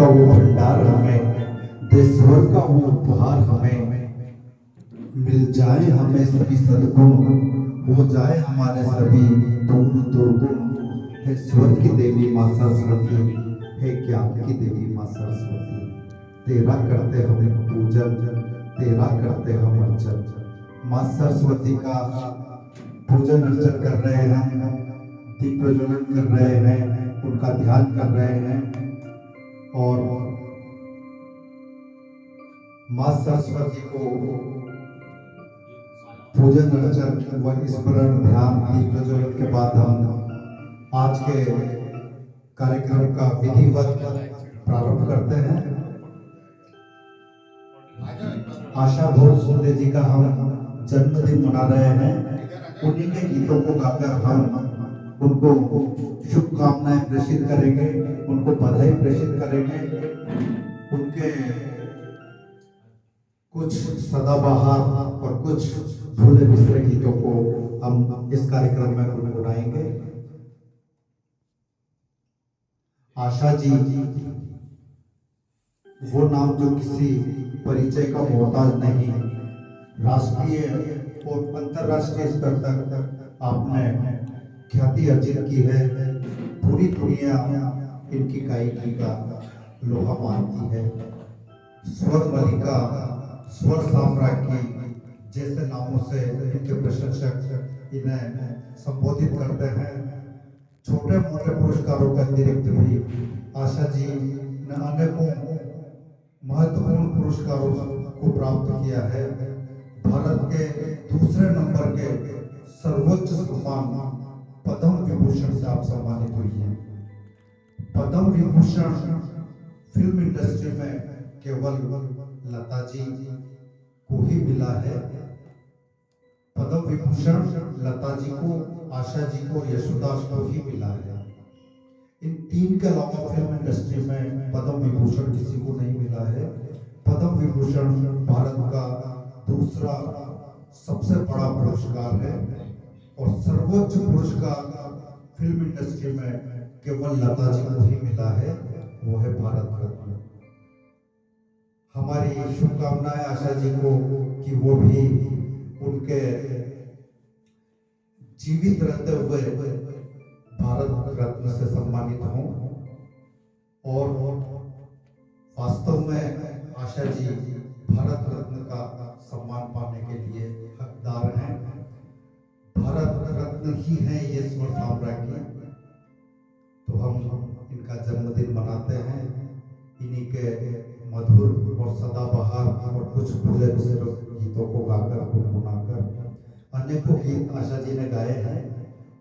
का वो भंडार हमें दे, स्वर का वो उपहार हमें मिल जाए, हमें सभी सद्गुण हो जाए हमारे सभी दूर दुर्गुण। हे स्वर की देवी माँ सरस्वती, हे ज्ञान की देवी माँ सरस्वती, तेरा करते हम पूजन, तेरा करते हम अर्चन। माँ सरस्वती का पूजन अर्चन कर रहे हैं, दीप प्रज्वलन कर रहे हैं, उनका ध्यान कर रहे हैं। और माँ सरस्वती को पूजन अर्चन व स्मरण ध्यान दीप प्रज्वलन के बाद हम आज के कार्यक्रम का विधिवत प्रारंभ करते हैं। आशा भोसले जी का हम जन्मदिन मना रहे हैं। उन्हीं के गीतों को गाकर हम उनको शुभकामनाएं प्रेषित करेंगे, उनको बधाई प्रेषित करेंगे। उनके कुछ सदाबहार और कुछ भूले बिसरे गीतों को हम इस कार्यक्रम में गुनगुनाएंगे। आशा जी वो नाम जो किसी परिचय का मोहताज नहीं, राष्ट्रीय और अंतरराष्ट्रीय स्तर तक आपने ख्याति अर्जित की है। पूरी दुनिया इनकी गायकी का लोहा मानती है। स्वर मलिका, स्वर साम्राज्ञी जैसे नामों से इनके प्रशंसक इन्हें संबोधित करते हैं। छोटे मोटे पुरस्कारों के अतिरिक्त भी आशा जी ने अनेकों महत्वपूर्ण पुरस्कारों को प्राप्त किया है। भारत के दूसरे नंबर के सर्वोच्च सम्मान पद्म विभूषण से आप सम्मानित हुई हैं। पद्म विभूषण फिल्म इंडस्ट्री में केवल लता जी को ही मिला है। पद्म विभूषण लता जी को, आशा जी को, यशोदास को ही मिला है। इन तीन के अलावा फिल्म इंडस्ट्री में पद्म विभूषण किसी को नहीं मिला है। पद्म विभूषण भारत का दूसरा सबसे बड़ा पुरस्कार है और सर्वोच्च पुरस्कार फिल्म इंडस्ट्री में केवल लता जी को ही मिला है, वो है भारत रत्न। हमारी शुभकामनाएं आशा जी को कि वो भी उनके जीवित रहते हुए भारत रत्न से सम्मानित हों। और वास्तव में आशा जी भारत रत्न का सम्मान पाने के लिए हकदार हैं। भारत रत्न ही है ये स्वर साम्राज्ञी। तो हम इनका जन्मदिन मनाते हैं। इन्हीं के मधुर और सदाबहार और कुछ भूले बिसरे गीतों को गाकर, गुनगुनाकर अनेकों गीत आशा जी ने गाए हैं।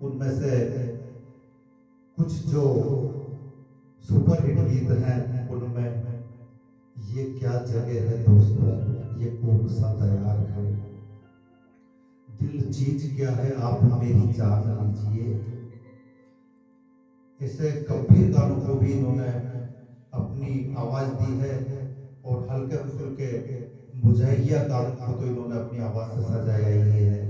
उनमें से कुछ जो सुपरहिट गीत हैं उनमें ये क्या जगह है दोस्तों, ये कौन सा दयार है, दिल चीज क्या है आप मेरी जान लीजिए। ऐसे गंभीर गानों को भी इन्होंने अपनी आवाज दी है और हल्के फुल्के मुजाहिया गानों को तो इन्होंने अपनी आवाज से सजाया ही है।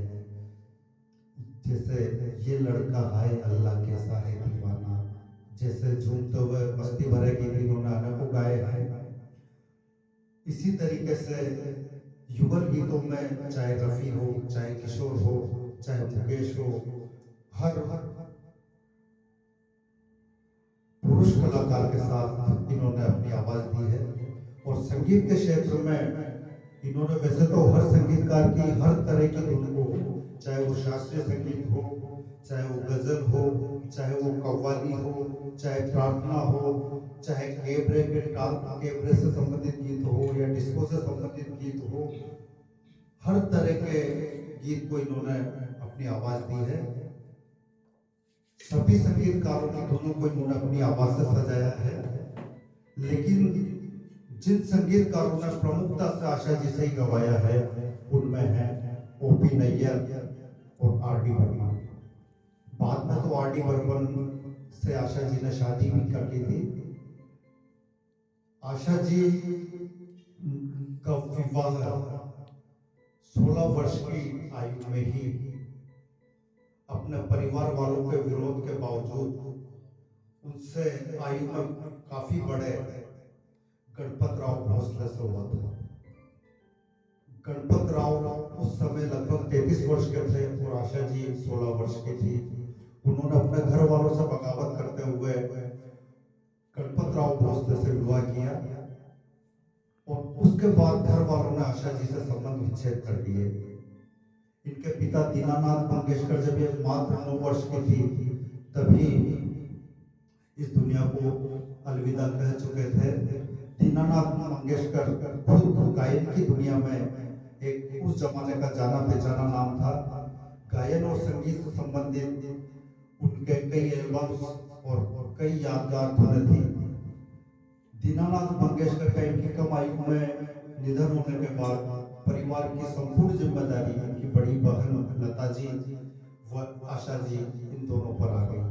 जैसे ये लड़का है अल्लाह कैसा है दीवाना, जैसे झूमते हुए मस्ती भरे गीत इन्होंने अनेकों गाए हैं। इसी तरीके से युगल गीतों में चाहे रफी हो, चाहे किशोर हो, चाहे मुकेश हो, हर पुरुष कलाकार के साथ इन्होंने अपनी आवाज दी है। और संगीत के क्षेत्र में इन्होंने वैसे तो हर संगीतकार की हर तरह की धुन को, चाहे वो शास्त्रीय संगीत हो, चाहे वो गजल हो, चाहे वो कव्वाली हो, चाहे प्रार्थना हो, चाहे केबरे से संबंधित गीत हो या डिस्को से संबंधित गीत हो, हर तरह के गीत को इन्होंने अपनी आवाज दी है। सभी संगीतकारों की धुनों को इन्होंने अपनी आवाज से सजाया है। लेकिन जिन संगीतकारों ने प्रमुखता से आशा जी से ही गवाया है उनमें है ओपी नैयर और आर डी बर्मन। बाद में तो आर डी बर्मन से आशा जी ने शादी भी कर ली थी। आशा जी का विवाह 16 वर्ष की आयु में ही अपने परिवार वालों के विरोध के बावजूद उनसे आयु में काफी बड़े गणपत राव भोसले से हुआ था। गणपत राव उस समय लगभग 33 वर्ष के थे और आशा जी 16 वर्ष की थी। उन्होंने अपने घर वालों से बगावत करते हुए गणपत राव भोसले से विवाह किया और उसके बाद घर वालों ने आशा जी से संबंध विच्छेद कर दिए। इनके पिता दीनानाथ मंगेशकर जब ये मात्र 9 वर्ष की थी तभी इस दुनिया को अलविदा कह चुके थे। दीनानाथ मंगेशकर खुद गायन की दुनिया में एक उस जमाने का जाना पहचाना नाम था। गायन और संगीत से संबंधित उनके कई एल्बम्स और कई यादगार धुनें थी। दीनानाथ मंगेशकर का इनकी कम आयु में निधन होने के बाद परिवार की संपूर्ण जिम्मेदारी इनकी बड़ी बहन लता जी व आशा जी इन दोनों पर आ गई।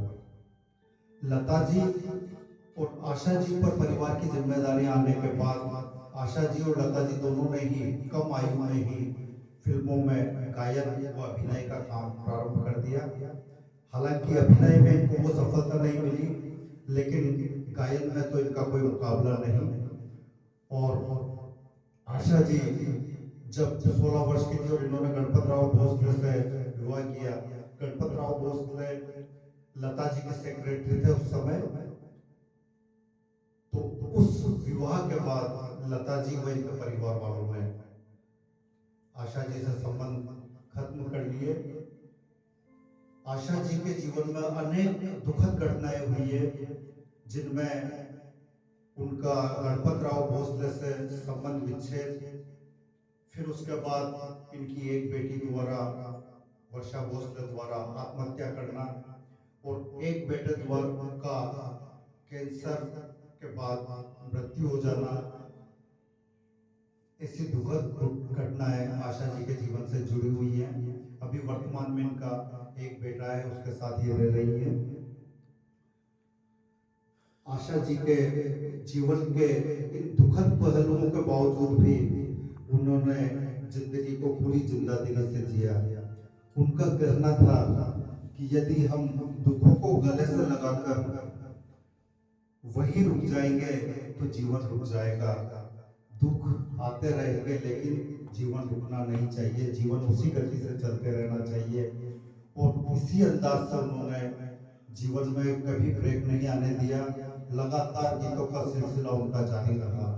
लता जी और आशा जी पर परिवार की जिम्मेदारी आने के बाद आशा जी और लता जी दोनों ने ही कम आयु में ही फिल्मों में गायन व अभिनय का काम प्रारंभ कर दिया। हालांकि अभिनय में इनको वो सफलता नहीं मिली, लेकिन गायन में तो इनका कोई मुकाबला नहीं। और आशा जी जब 16 वर्ष की थी और इन्होंने गणपत राव भोसले से विवाह किया। गणपत राव भोसले लता जी के सेक्रेटरी थे उस समय। तो उस विवाह के बाद लता जी व इनके परिवार वालों ने आशा जी से संबंध खत्म कर लिए। आशा जी के जीवन में अनेक दुखद घटनाएं हुई है, जिनमें उनका गणपत राव भोसले से संबंध विच्छेद, फिर उसके बाद इनकी एक बेटी द्वारा वर्षा भोसले द्वारा आत्महत्या करना और एक बेटे द्वारा का कैंसर के बाद मृत्यु हो जाना। ऐसी दुखद घटनाएं आशा जी के जीवन से जुड़ी हुई हैं। अभी वर्तमान में इनका एक बेटा है, उसके साथ ये रह रही है। आशा जी के जीवन के इन दुखद पहलुओं के बावजूद भी उन्होंने जिंदगी को पूरी जिंदादिली से जिया। उनका कहना था कि यदि हम दुखों को गले से लगाकर वही रुक जाएंगे तो जीवन रुक जाएगा। दुख आते रहेंगे लेकिन जीवन रुकना नहीं चाहिए, जीवन उसी गति से चलते रहना चाहिए। और इसी अंदाज से उन्होंने जीवन में कभी ब्रेक नहीं आने दिया। लगातार गीतों का सिलसिला उनका जारी रहा।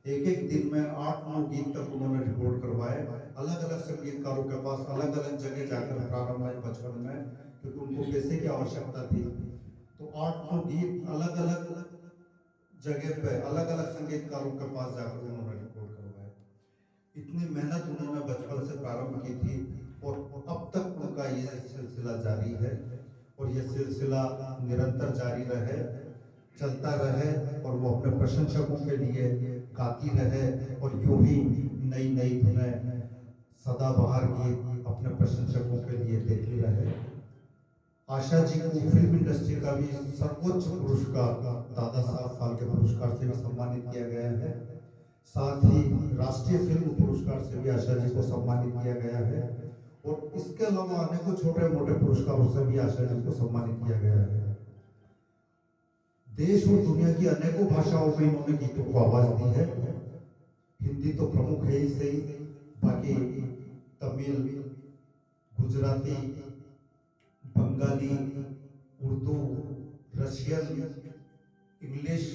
एक एक दिन में 8-9 गीत तक उन्होंने रिकॉर्ड करवाए। अलग अलग संगीतकारों के पास अलग अलग जगह जाकर प्रारंभ में बचपन में, क्योंकि उनको पैसे की आवश्यकता थी। तो 8-9 गीत अलग अलग जगह पे अलग अलग संगीतकारों के पास जाकर उन्होंने रिकॉर्ड करवाए। इतनी मेहनत उन्होंने बचपन से प्रारंभ की थी और अब तक उनका यह सिलसिला जारी है और यह सिलसिला निरंतर जारी रहे, चलता रहे और वो अपने प्रशंसकों के लिए गाती रहे और यूं ही नई नई धुनें सदाबहार गीत अपने प्रशंसकों के लिए देती रहे। आशा जी को फिल्म इंडस्ट्री का भी सर्वोच्च पुरस्कार दादा साहब फाल्के पुरस्कार से भी सम्मानित किया गया है। साथ ही राष्ट्रीय फिल्म पुरस्कार से भी आशा जी को सम्मानित किया गया है और इसके अलावा अनेकों छोटे मोटे पुरस्कारों से भी आशा जी को सम्मानित किया गया है। देश और दुनिया की अनेकों भाषाओं में इन्होंने गीतों को आवाज दी है। हिंदी तो प्रमुख है ही सही, बाकी तमिल, गुजराती, बंगाली, उर्दू, रशियन, इंग्लिश,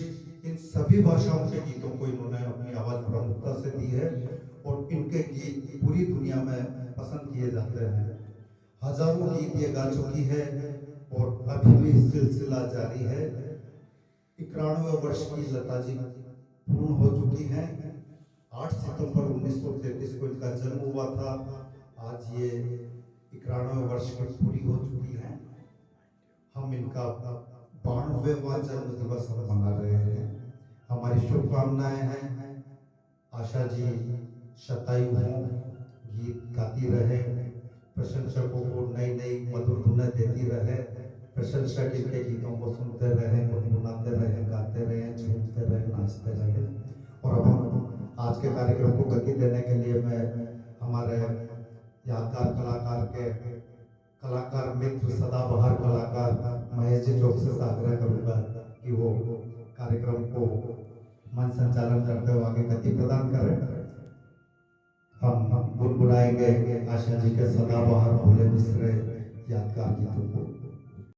इन सभी भाषाओं के गीतों को इन्होंने अपनी आवाज प्रमुखता से दी है और इनके गीत पूरी दुनिया में पसंद किए जाते हैं। हजारों गीत ये गा चुकी है और अभी भी सिलसिला जारी है। 91 वर्ष की लता जी पूर्ण हो चुकी हैं। 8 सितंबर 1933 को इनका जन्म हुआ था। आज ये 91 वर्ष की पूरी हो चुकी हैं। हम इनका 92वां जन्म दिवस मना रहे हैं। हमारी शुभकामनाएं हैं आशा जी शतायु हों, गीत गाती रहे, प्रशंसकों को नई नई मधुर धुनें देती रहे, प्रशंसक इनके गीतों को सुनते रहे, गुनगुनाते रहे, गाते रहे, झूमते रहे, नाचते रहे। और अब हम आज के कार्यक्रम को गति देने के लिए मैं हमारे यादगार कलाकार मित्र सदाबहार कलाकार महेश जी चौक से आग्रह करूंगा कि वो कार्यक्रम को मन संचालन करते हुए आगे गति प्रदान करें। हम गुनगुनाएंगे आशा जी के सदाबहार भोले बिसरे यादगार गीतों को।